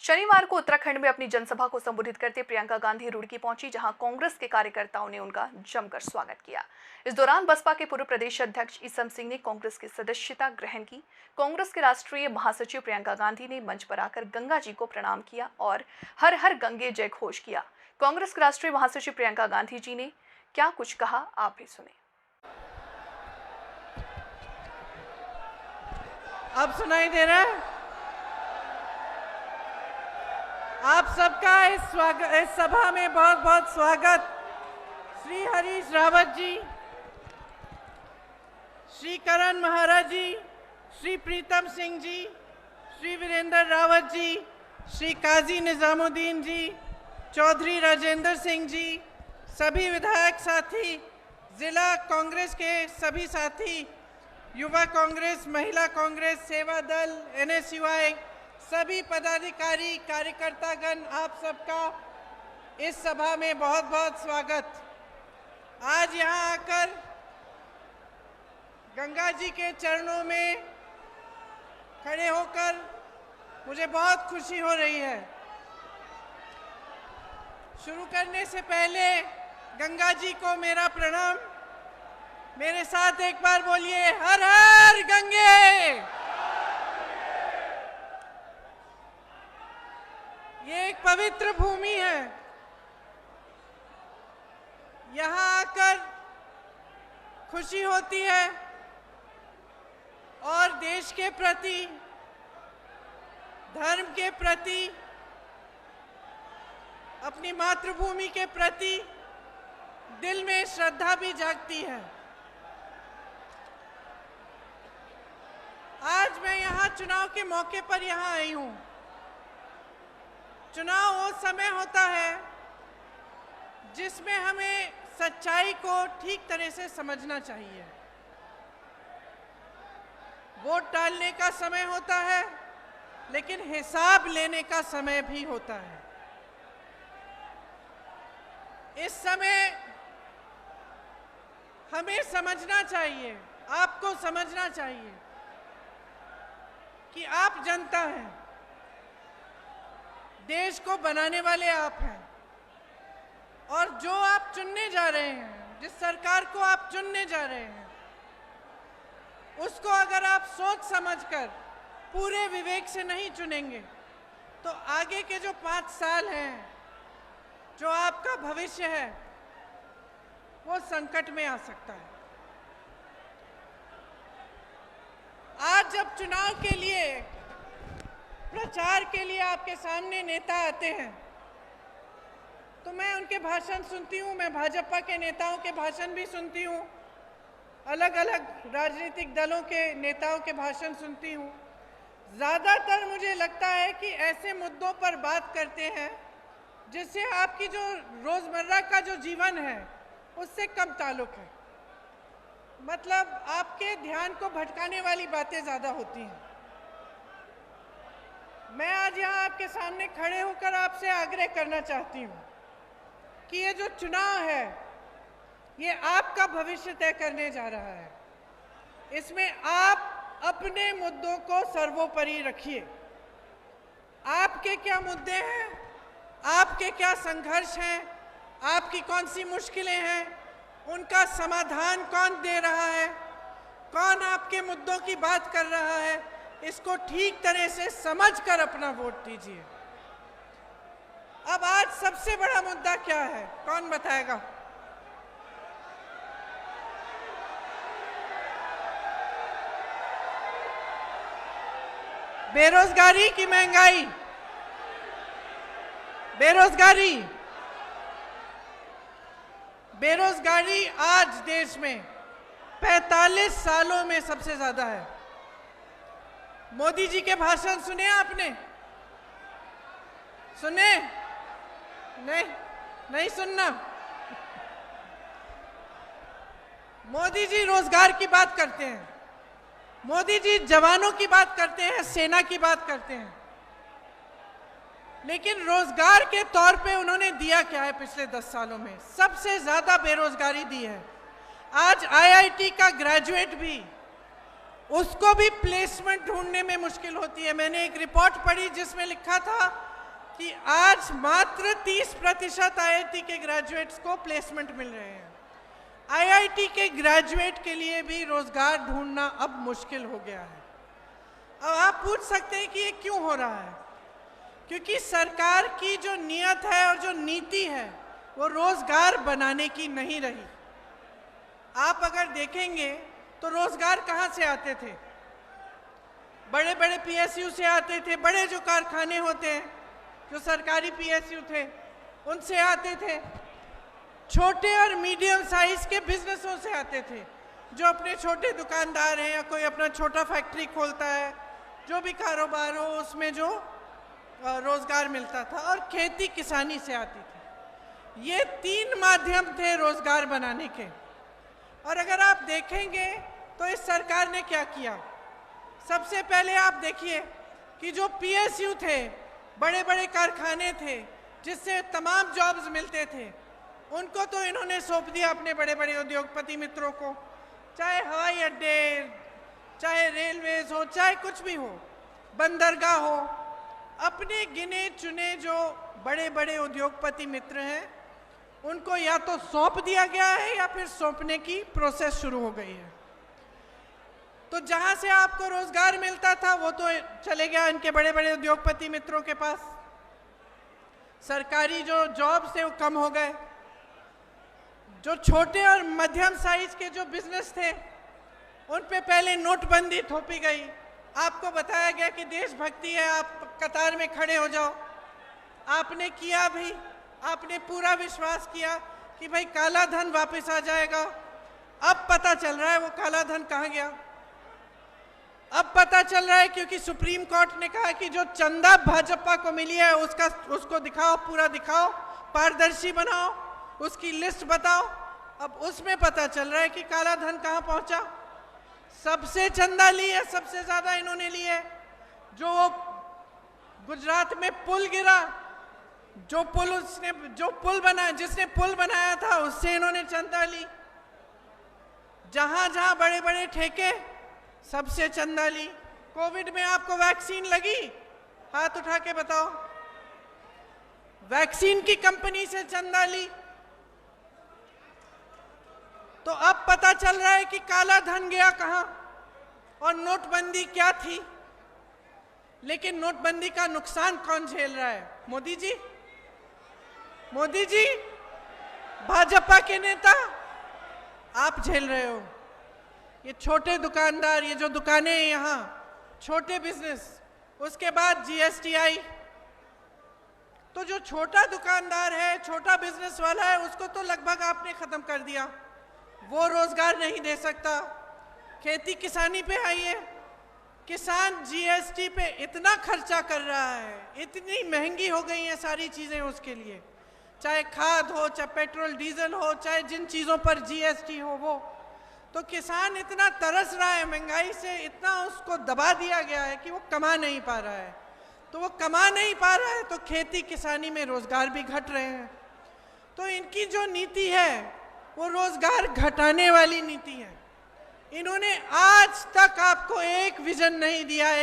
शनिवार को उत्तराखंड में अपनी जनसभा को संबोधित करते प्रियंका गांधी रुड़की पहुंची, जहां कांग्रेस के कार्यकर्ताओं ने उनका जमकर स्वागत किया। इस दौरान बसपा के पूर्व प्रदेश अध्यक्ष ईसम सिंह ने कांग्रेस की सदस्यता ग्रहण की। कांग्रेस के राष्ट्रीय महासचिव प्रियंका गांधी ने मंच पर आकर गंगा जी को प्रणाम किया और हर हर गंगे जय घोष किया। कांग्रेस के राष्ट्रीय महासचिव प्रियंका गांधी जी ने क्या कुछ कहा, आप भी सुने। अब सुनाई दे रहा है? आप सबका इस सभा में बहुत बहुत स्वागत। श्री हरीश रावत जी, श्री करण महाराज जी, श्री प्रीतम सिंह जी, श्री वीरेंद्र रावत जी, श्री काजी निजामुद्दीन जी, चौधरी राजेंद्र सिंह जी, सभी विधायक साथी, जिला कांग्रेस के सभी साथी, युवा कांग्रेस, महिला कांग्रेस, सेवा दल, NSUI, सभी पदाधिकारी, कार्यकर्तागण, आप सबका इस सभा में बहुत बहुत स्वागत। आज यहाँ आकर गंगा जी के चरणों में खड़े होकर मुझे बहुत खुशी हो रही है। शुरू करने से पहले गंगा जी को मेरा प्रणाम। मेरे साथ एक बार बोलिए, हर हर गंगे। ये एक पवित्र भूमि है। यहाँ आकर खुशी होती है और देश के प्रति, धर्म के प्रति, अपनी मातृभूमि के प्रति दिल में श्रद्धा भी जागती है। आज मैं यहाँ चुनाव के मौके पर यहाँ आई हूँ। चुनाव वो समय होता है जिसमें हमें सच्चाई को ठीक तरह से समझना चाहिए। वोट डालने का समय होता है, लेकिन हिसाब लेने का समय भी होता है। इस समय हमें समझना चाहिए, आपको समझना चाहिए कि आप जनता हैं, देश को बनाने वाले आप हैं, और जो आप चुनने जा रहे हैं, जिस सरकार को आप चुनने जा रहे हैं, उसको अगर आप सोच समझकर पूरे विवेक से नहीं चुनेंगे तो आगे के जो 5 साल हैं, जो आपका भविष्य है, वो संकट में आ सकता है। आज जब चुनाव के लिए, प्रचार के लिए आपके सामने नेता आते हैं तो मैं उनके भाषण सुनती हूँ। मैं भाजपा के नेताओं के भाषण भी सुनती हूँ, अलग अलग राजनीतिक दलों के नेताओं के भाषण सुनती हूँ। ज़्यादातर मुझे लगता है कि ऐसे मुद्दों पर बात करते हैं जिससे आपकी जो रोज़मर्रा का जो जीवन है उससे कम ताल्लुक़ है। मतलब आपके ध्यान को भटकाने वाली बातें ज़्यादा होती हैं। मैं आज यहाँ आपके सामने खड़े होकर आपसे आग्रह करना चाहती हूँ कि ये जो चुनाव है, ये आपका भविष्य तय करने जा रहा है। इसमें आप अपने मुद्दों को सर्वोपरि रखिए। आपके क्या मुद्दे हैं, आपके क्या संघर्ष हैं, आपकी कौन सी मुश्किलें हैं, उनका समाधान कौन दे रहा है, कौन आपके मुद्दों की बात कर रहा है, इसको ठीक तरह से समझकर अपना वोट दीजिए। अब आज सबसे बड़ा मुद्दा क्या है, कौन बताएगा? बेरोजगारी की महंगाई, बेरोजगारी आज देश में 45 सालों में सबसे ज्यादा है। मोदी जी के भाषण सुने आपने? सुने? नहीं सुनना। मोदी जी रोजगार की बात करते हैं, मोदी जी जवानों की बात करते हैं, सेना की बात करते हैं, लेकिन रोजगार के तौर पे उन्होंने दिया क्या है? पिछले 10 सालों में सबसे ज्यादा बेरोजगारी दी है। आज IIT का ग्रेजुएट भी उसको भी प्लेसमेंट ढूंढने में मुश्किल होती है। मैंने एक रिपोर्ट पढ़ी जिसमें लिखा था कि आज मात्र 30% IIT के ग्रेजुएट्स को प्लेसमेंट मिल रहे हैं। IIT के ग्रेजुएट के लिए भी रोजगार ढूंढना अब मुश्किल हो गया है। अब आप पूछ सकते हैं कि ये क्यों हो रहा है? क्योंकि सरकार की जो नीयत है और जो नीति है वो रोजगार बनाने की नहीं रही। आप अगर देखेंगे तो रोजगार कहाँ से आते थे? बड़े बड़े PSU से आते थे, बड़े जो कारखाने होते हैं जो सरकारी PSU थे उनसे आते थे, छोटे और मीडियम साइज के बिजनेसों से आते थे, जो अपने छोटे दुकानदार हैं या कोई अपना छोटा फैक्ट्री खोलता है, जो भी कारोबार हो उसमें जो रोजगार मिलता था, और खेती किसानी से आती थी। ये 3 माध्यम थे रोजगार बनाने के। और अगर आप देखेंगे तो इस सरकार ने क्या किया? सबसे पहले आप देखिए कि जो PSU थे, बड़े बड़े कारखाने थे जिससे तमाम जॉब्स मिलते थे, उनको तो इन्होंने सौंप दिया अपने बड़े बड़े उद्योगपति मित्रों को। चाहे हवाई अड्डे, चाहे रेलवेज हो, चाहे कुछ भी हो, बंदरगाह हो, अपने गिने चुने जो बड़े बड़े उद्योगपति मित्र हैं उनको या तो सौंप दिया गया है या फिर सौंपने की प्रोसेस शुरू हो गई है। तो जहां से आपको रोजगार मिलता था वो तो चले गया इनके बड़े बड़े उद्योगपति मित्रों के पास। सरकारी जो जॉब्स थे वो कम हो गए। जो छोटे और मध्यम साइज के जो बिजनेस थे उन पे पहले नोटबंदी थोपी गई। आपको बताया गया कि देशभक्ति है, आप कतार में खड़े हो जाओ। आपने किया भी, आपने पूरा विश्वास किया कि भाई काला धन वापस आ जाएगा। अब पता चल रहा है वो काला धन कहाँ गया। अब पता चल रहा है क्योंकि सुप्रीम कोर्ट ने कहा कि जो चंदा भाजपा को मिली है उसको दिखाओ, पूरा दिखाओ, पारदर्शी बनाओ, उसकी लिस्ट बताओ। अब उसमें पता चल रहा है कि काला धन कहाँ पहुंचा। सबसे चंदा ली है, सबसे ज्यादा इन्होंने ली है। जो वो गुजरात में पुल गिरा, जो पुल बना, जिसने पुल बनाया था उससे इन्होंने चंदा ली। जहां जहां बड़े बड़े ठेके, सबसे चंदा ली। कोविड में आपको वैक्सीन लगी? हाथ उठा के बताओ। वैक्सीन की कंपनी से चंदा ली। तो अब पता चल रहा है कि काला धन गया कहां और नोटबंदी क्या थी। लेकिन नोटबंदी का नुकसान कौन झेल रहा है? मोदी जी। मोदी जी, भाजपा के नेता, आप झेल रहे हो। ये छोटे दुकानदार, ये जो दुकानें हैं यहाँ, छोटे बिजनेस, उसके बाद GST आई तो जो छोटा दुकानदार है, छोटा बिजनेस वाला है, उसको तो लगभग आपने खत्म कर दिया। वो रोजगार नहीं दे सकता। खेती किसानी पे आइए, किसान GST पे इतना खर्चा कर रहा है, इतनी महंगी हो गई हैं सारी चीजें उसके लिए, चाहे खाद हो, चाहे पेट्रोल डीजल हो, चाहे जिन चीजों पर GST हो वो। तो किसान इतना तरस रहा है, महंगाई से इतना उसको दबा दिया गया है कि वो कमा नहीं पा रहा है। तो वो कमा नहीं पा रहा है तो खेती किसानी में रोजगार भी घट रहे हैं। तो इनकी जो नीति है वो रोजगार घटाने वाली नीति है। इन्होंने आज तक आपको एक विजन नहीं दिया है।